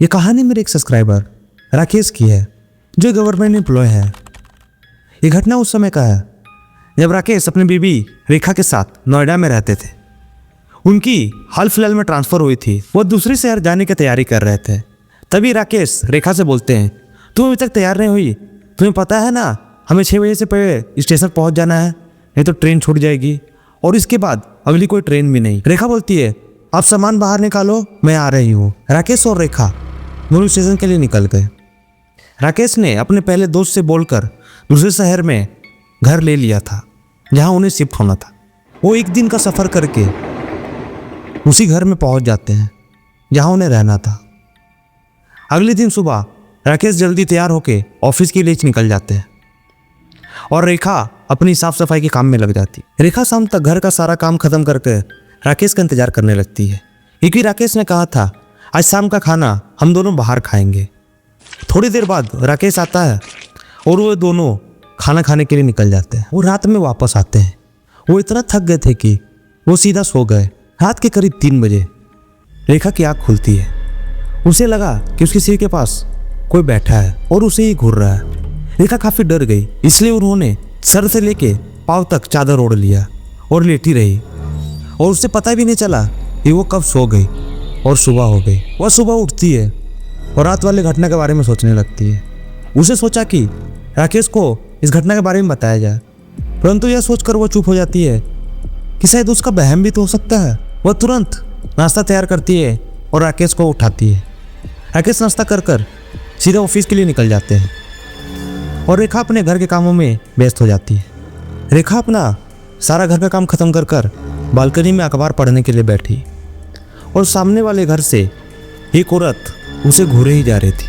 ये कहानी मेरे एक सब्सक्राइबर राकेश की है, जो गवर्नमेंट एम्प्लॉय है। ये घटना उस समय का है जब राकेश अपनी बीवी रेखा के साथ नोएडा में रहते थे। उनकी हाल फिलहाल में ट्रांसफ़र हुई थी। वो दूसरे शहर जाने की तैयारी कर रहे थे। तभी राकेश रेखा से बोलते हैं, तुम अभी तक तैयार नहीं हुई? तुम्हें पता है ना, हमें 6 बजे से पहले स्टेशन पहुंच जाना है, नहीं तो ट्रेन छूट जाएगी और इसके बाद अगली कोई ट्रेन भी नहीं। रेखा बोलती है, आप सामान बाहर निकालो, मैं आ रही हूँ। राकेश और रेखा दोनों स्टेशन के लिए निकल गए। राकेश ने अपने पहले दोस्त से बोलकर दूसरे शहर में घर ले लिया था जहाँ उन्हें शिफ्ट होना था। वो एक दिन का सफ़र करके उसी घर में पहुँच जाते हैं जहाँ उन्हें रहना था। अगले दिन सुबह राकेश जल्दी तैयार होकर ऑफिस के लिए निकल जाते हैं और रेखा अपनी साफ सफाई के काम में लग जाती। रेखा शाम तक घर का सारा काम खत्म करके राकेश का इंतजार करने लगती है, क्योंकि राकेश ने कहा था आज शाम का खाना हम दोनों बाहर खाएंगे। थोड़ी देर बाद राकेश आता है और वो दोनों खाना खाने के लिए निकल जाते हैं। वो रात में वापस आते हैं। वो इतना थक गए थे कि वो सीधा सो गए। रात के करीब 3 बजे रेखा की आँख खुलती है। उसे लगा कि उसके सिर के पास कोई बैठा है और उसे ही घूर रहा है। रेखा काफ़ी डर गई, इसलिए उन्होंने सर से लेके पाँव तक चादर ओढ़ लिया और लेटी रही और उसे पता भी नहीं चला कि वो कब सो गई और सुबह हो गई। वह सुबह उठती है और रात वाले घटना के बारे में सोचने लगती है। उसे सोचा कि राकेश को इस घटना के बारे में बताया जाए, परंतु यह सोचकर वो चुप हो जाती है कि शायद उसका वहम भी तो हो सकता है। वह तुरंत नाश्ता तैयार करती है और राकेश को उठाती है। राकेश नाश्ता कर सीधा ऑफिस के लिए निकल जाते हैं और रेखा अपने घर के कामों में व्यस्त हो जाती है। रेखा अपना सारा घर का काम खत्म कर बालकनी में अखबार पढ़ने के लिए बैठी और सामने वाले घर से एक औरत उसे घूरे ही जा रही थी।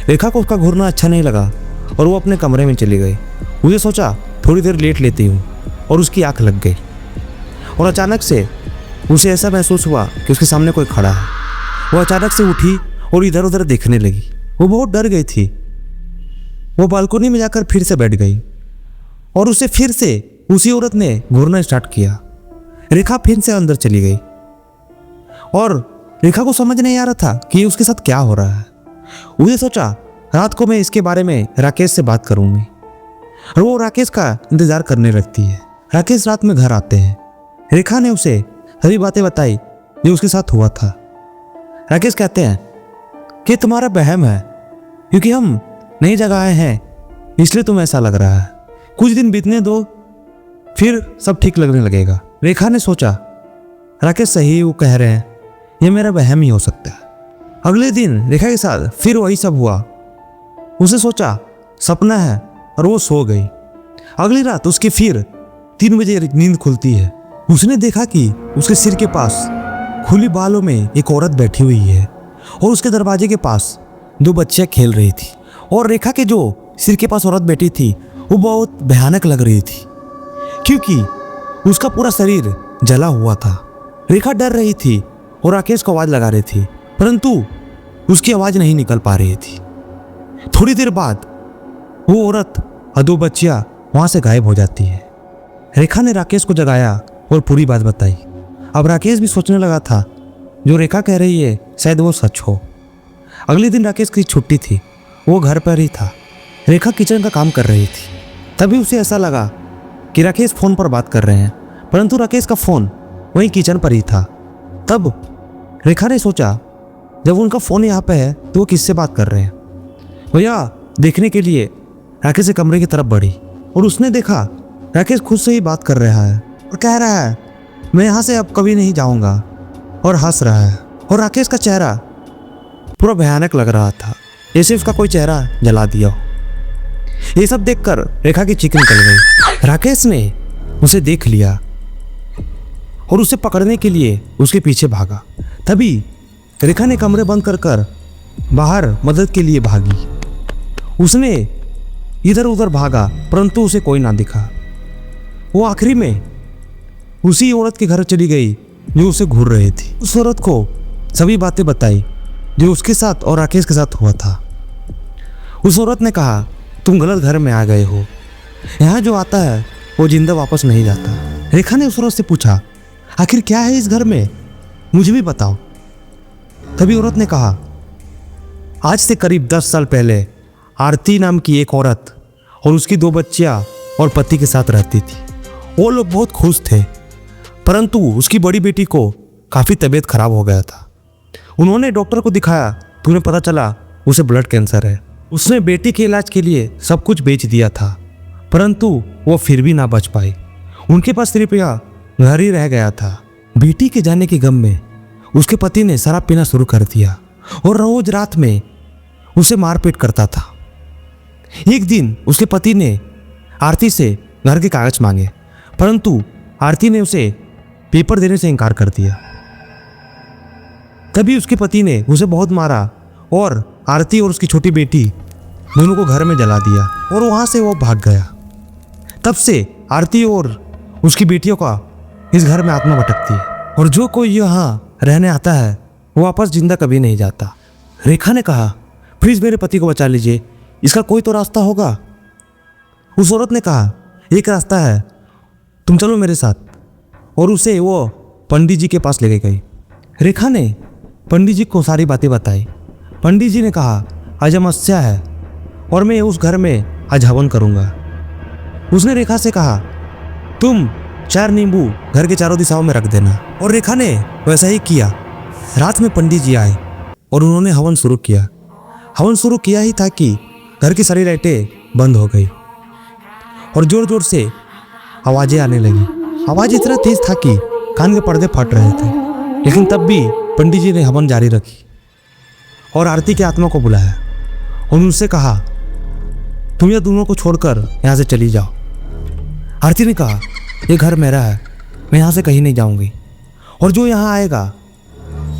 रेखा को उसका घूरना अच्छा नहीं लगा और वो अपने कमरे में चली गई। उसे सोचा थोड़ी देर लेट लेती हूँ और उसकी आँख लग गई और अचानक से उसे ऐसा महसूस हुआ कि उसके सामने कोई खड़ा है। वो अचानक से उठी और इधर उधर देखने लगी। वो बहुत डर गई थी। वो बालकनी में जाकर फिर से बैठ गई और उसे फिर से उसी औरत ने घूरना स्टार्ट किया। रेखा फिर से अंदर चली गई और रेखा को समझ नहीं आ रहा था कि उसके साथ क्या हो रहा है। उसे सोचा रात को मैं इसके बारे में राकेश से बात करूंगी और वो राकेश का इंतजार करने लगती है। राकेश रात में घर आते हैं। रेखा ने उसे सभी बातें बताई जो उसके साथ हुआ था। राकेश कहते हैं कि तुम्हारा वहम है, क्योंकि हम नई जगह आए हैं इसलिए तुम्हें ऐसा लग रहा है। कुछ दिन बीतने दो, फिर सब ठीक लगने लगेगा। रेखा ने सोचा राकेश सही वो कह रहे हैं, ये मेरा वहम ही हो सकता है। अगले दिन रेखा के साथ फिर वही सब हुआ। उसे सोचा सपना है और वो सो गई। अगली रात उसकी फिर 3 बजे नींद खुलती है। उसने देखा कि उसके सिर के पास खुली बालों में एक औरत बैठी हुई है और उसके दरवाजे के पास 2 बच्चियां खेल रही थी। और रेखा के जो सिर के पास औरत बैठी थी वो बहुत भयानक लग रही थी, क्योंकि उसका पूरा शरीर जला हुआ था। रेखा डर रही थी और राकेश को आवाज़ लगा रही थी, परंतु उसकी आवाज़ नहीं निकल पा रही थी। थोड़ी देर बाद वो औरत और 2 बच्चियां वहाँ से गायब हो जाती है। रेखा ने राकेश को जगाया और पूरी बात बताई। अब राकेश भी सोचने लगा था जो रेखा कह रही है शायद वो सच हो। अगले दिन राकेश की छुट्टी थी। वो घर पर ही था। रेखा किचन का काम कर रही थी। तभी उसे ऐसा लगा कि राकेश फ़ोन पर बात कर रहे हैं, परंतु राकेश का फ़ोन वहीं किचन पर ही था। तब रेखा ने सोचा जब उनका फ़ोन यहाँ पे है तो वो किससे बात कर रहे हैं। भैया देखने के लिए राकेश के कमरे की तरफ बढ़ी और उसने देखा राकेश खुद से ही बात कर रहा है और कह रहा है मैं यहाँ से अब कभी नहीं जाऊँगा, और हंस रहा है। और राकेश का चेहरा पूरा भयानक लग रहा था, जैसे उसका कोई चेहरा जला दिया हो। ये सब देखकर रेखा की चीख निकल गई। राकेश ने उसे देख लिया और उसे पकड़ने के लिए उसके पीछे भागा। तभी रेखा ने कमरे बंद कर बाहर मदद के लिए भागी। उसने इधर उधर भागा, परंतु उसे कोई ना दिखा। वो आखिरी में उसी औरत के घर चली गई जो उसे घूर रही थी। उस औरत को सभी बातें बताई जो उसके साथ और राकेश के साथ हुआ था। उस औरत ने कहा तुम गलत घर में आ गए हो, यहाँ जो आता है वो जिंदा वापस नहीं जाता। रेखा ने उस औरत से पूछा आखिर क्या है इस घर में, मुझे भी बताओ। तभी औरत ने कहा आज से करीब 10 साल पहले आरती नाम की एक औरत और उसकी 2 बच्चियां और पति के साथ रहती थी। वो लोग बहुत खुश थे, परंतु उसकी बड़ी बेटी को काफ़ी तबीयत खराब हो गया था। उन्होंने डॉक्टर को दिखाया तो उन्हें पता चला उसे ब्लड कैंसर है। उसने बेटी के इलाज के लिए सब कुछ बेच दिया था, परंतु वो फिर भी ना बच पाई। उनके पास सिर्फ यह घर ही रह गया था। बेटी के जाने के गम में उसके पति ने शराब पीना शुरू कर दिया और रोज रात में उसे मारपीट करता था। एक दिन उसके पति ने आरती से घर के कागज मांगे, परंतु आरती ने उसे पेपर देने से इनकार कर दिया। तभी उसके पति ने उसे बहुत मारा और आरती और उसकी छोटी बेटी दोनों को घर में जला दिया और वहां से वो भाग गया। तब से आरती और उसकी बेटियों का इस घर में आत्मा भटकती है और जो कोई यहाँ रहने आता है वो वापस जिंदा कभी नहीं जाता। रेखा ने कहा, प्लीज मेरे पति को बचा लीजिए, इसका कोई तो रास्ता होगा। उस औरत ने कहा, एक रास्ता है, तुम चलो मेरे साथ। और उसे वो पंडित जी के पास ले गई। रेखा ने पंडित जी को सारी बातें बताई। पंडित जी ने कहा, आज अमावस्या है और मैं उस घर में आज हवन करूंगा। उसने रेखा से कहा, तुम 4 नींबू घर के चारों दिशाओं में रख देना। और रेखा ने वैसा ही किया। रात में पंडित जी आए और उन्होंने हवन शुरू किया। हवन शुरू किया ही था कि घर की सारी लाइटें बंद हो गई और जोर जोर से आवाजें आने लगी। आवाज इतना तेज था कि कान के पर्दे फट रहे थे, लेकिन तब भी पंडित जी ने हवन जारी रखी और आरती की आत्मा को बुलाया और उनसे कहा, तुम ये दोनों को छोड़कर यहाँ से चली जाओ। आरती ने कहा, ये घर मेरा है, मैं यहाँ से कहीं नहीं जाऊंगी और जो यहाँ आएगा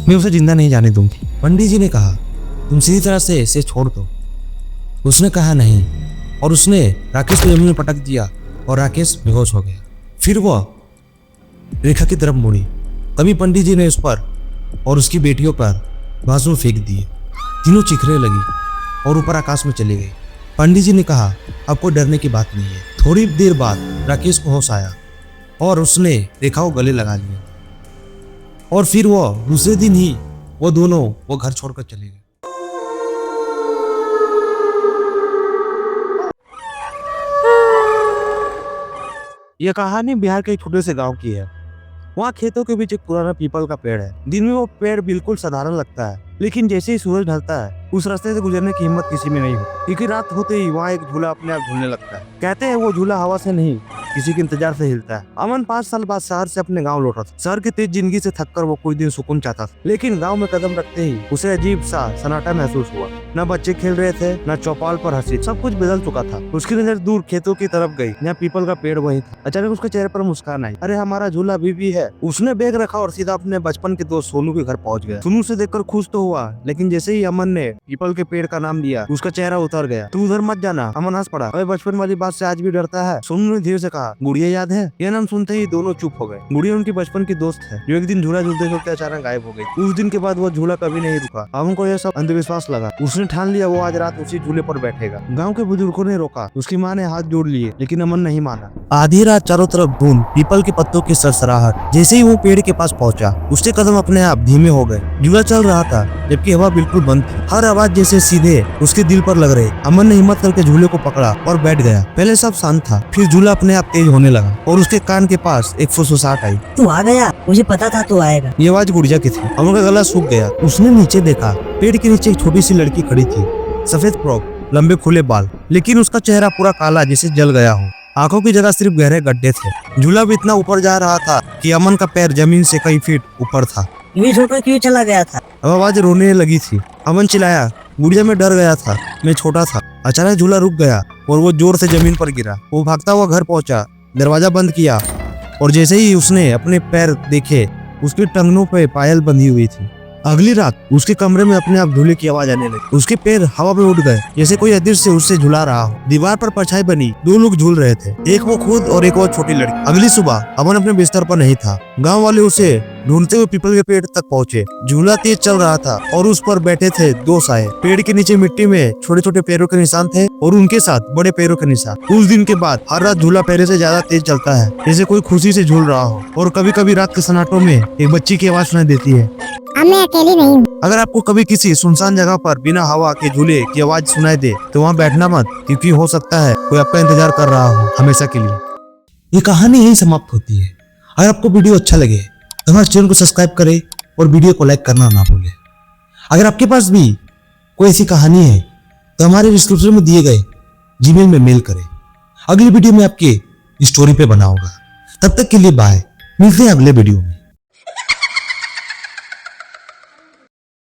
मैं उसे जिंदा नहीं जाने दूंगी। पंडित जी ने कहा, तुम सीधी तरह से इसे छोड़ दो। उसने कहा नहीं और उसने राकेश को जमीन में पटक दिया और राकेश बेहोश हो गया। फिर वह रेखा की तरफ मुड़ी। तभी पंडित जी ने उस पर और उसकी बेटियों पर बांसुर फेंक दिए। तीनों चीखने लगी और ऊपर आकाश में चली गई। पंडित जी ने कहा, अब कोई डरने की बात नहीं है। थोड़ी देर बाद राकेश को होश आया और उसने रेखा को गले लगा लिया और फिर वो दूसरे दिन ही वो दोनों वो घर छोड़कर चले गए। यह कहानी बिहार के एक छोटे से गांव की है। वहाँ खेतों के बीच एक पुराना पीपल का पेड़ है। दिन में वो पेड़ बिल्कुल साधारण लगता है, लेकिन जैसे ही सूरज ढलता है उस रास्ते से गुजरने की हिम्मत किसी में नहीं होती, क्योंकि रात होते ही वहाँ एक झूला अपने आप झूलने लगता है। कहते हैं वो झूला हवा से नहीं किसी के इंतजार से हिलता है। अमन 5 साल बाद शहर से अपने गांव लौटा था। शहर की तेज जिंदगी से थककर वो कुछ दिन सुकून चाहता था, लेकिन गांव में कदम रखते ही उसे अजीब सा सन्नाटा महसूस हुआ। न बच्चे खेल रहे थे, न चौपाल पर हंसी, सब कुछ बदल चुका था। उसकी नजर दूर खेतों की तरफ गई, जहाँ पीपल का पेड़ वही था। अचानक उसके चेहरे पर मुस्कान आई। अरे हमारा झूला अभी भी है। उसने बैग रखा और सीधा अपने बचपन के दोस्त सोनू के घर पहुंच गया। सोनू से देखकर खुश तो हुआ, लेकिन जैसे ही अमन ने पीपल के पेड़ का नाम लिया उसका चेहरा उतर गया। तू उधर मत जाना, अमन हंस पड़ा। अबे बचपन वाली बात से आज भी डरता है? सोनू ने धीरे से कहा, गुड़िया याद है? यह नाम सुनते ही दोनों चुप हो गए। गुड़िया उनकी बचपन की दोस्त है जो एक दिन झूला झूलते झूलते अचानक गायब हो गई। उस दिन के बाद वो झूला कभी नहीं रुका। अमन को यह सब अंधविश्वास लगा। उसने ठान लिया वो आज रात उसी झूले पर बैठेगा। गाँव के बुजुर्गों ने रोका, उसकी माँ ने हाथ जोड़ लिए, लेकिन अमन नहीं माना। आधी रात चारों तरफ धुंध, पीपल के पत्तों की सरसराहट। जैसे ही वो पेड़ के पास पहुंचा उसके कदम अपने आप धीमे हो गए। झूला चल रहा था जबकि हवा बिल्कुल बंद थी। हर आवाज जैसे सीधे उसके दिल पर लग रहे। अमन ने हिम्मत करके झूले को पकड़ा और बैठ गया। पहले सब शांत था, फिर झूला अपने आप तेज होने लगा और उसके कान के पास एक फुसफुसाहट आई। तू आ गया, मुझे पता था तू आएगा। ये आवाज गुड़िया की थी। अमन का गला सूख गया। उसने नीचे देखा, पेड़ के नीचे एक छोटी सी लड़की खड़ी थी। सफेद फ्रॉक, लंबे खुले बाल, लेकिन उसका चेहरा पूरा काला जैसे जल गया हो। आंखों की जगह सिर्फ गहरे गड्ढे थे। झूला भी इतना ऊपर जा रहा था कि अमन का पैर जमीन से कई फीट ऊपर था। ये छोटा क्यों चला गया था? अब आवाज रोने लगी थी। अमन चिल्लाया, गुड़िया मैं डर गया था, मैं छोटा था। अचानक झूला रुक गया और वो जोर से जमीन पर गिरा। वो भागता हुआ घर पहुंचा, दरवाजा बंद किया और जैसे ही उसने अपने पैर देखे उसकी टंगनों पे पायल बंधी हुई थी। अगली रात उसके कमरे में अपने आप झूले की आवाज आने लगी। उसके पैर हवा में उड़ गए जैसे कोई अदृश्य से उससे झुला रहा हो। दीवार पर परछाई बनी, 2 लोग झूल रहे थे, एक वो खुद और एक वो छोटी लड़की। अगली सुबह अमन अपने बिस्तर पर नहीं था। गांव वाले उसे ढूंढते हुए पीपल के पेड़ तक पहुंचे। झूला तेज चल रहा था और उस पर बैठे थे 2 साए। पेड़ के नीचे मिट्टी में छोटे छोटे पैरों के निशान थे और उनके साथ बड़े पैरों के निशान। उस दिन के बाद हर रात झूला पहले से ज्यादा तेज चलता है, जैसे कोई खुशी से झूल रहा हो। और कभी कभी रात के सन्नाटों में एक बच्ची की आवाज सुनाई देती है, अब मैं अकेली नहीं हूँ। अगर आपको कभी किसी सुनसान जगह पर बिना हवा के झूले की आवाज सुनाई दे तो वहां बैठना मत, क्योंकि हो सकता है कोई आपका इंतजार कर रहा हो हमेशा के लिए। ये कहानी यही समाप्त होती है। अगर आपको वीडियो अच्छा लगे तो हमारे चैनल को सब्सक्राइब करें और वीडियो को लाइक करना ना भूलें। अगर आपके पास भी कोई ऐसी कहानी है तो हमारे डिस्क्रिप्शन में दिए गए जीमेल में मेल करें। अगली वीडियो में आपके स्टोरी पे बना होगा। तब तक के लिए बाय, मिलते हैं अगले वीडियो में।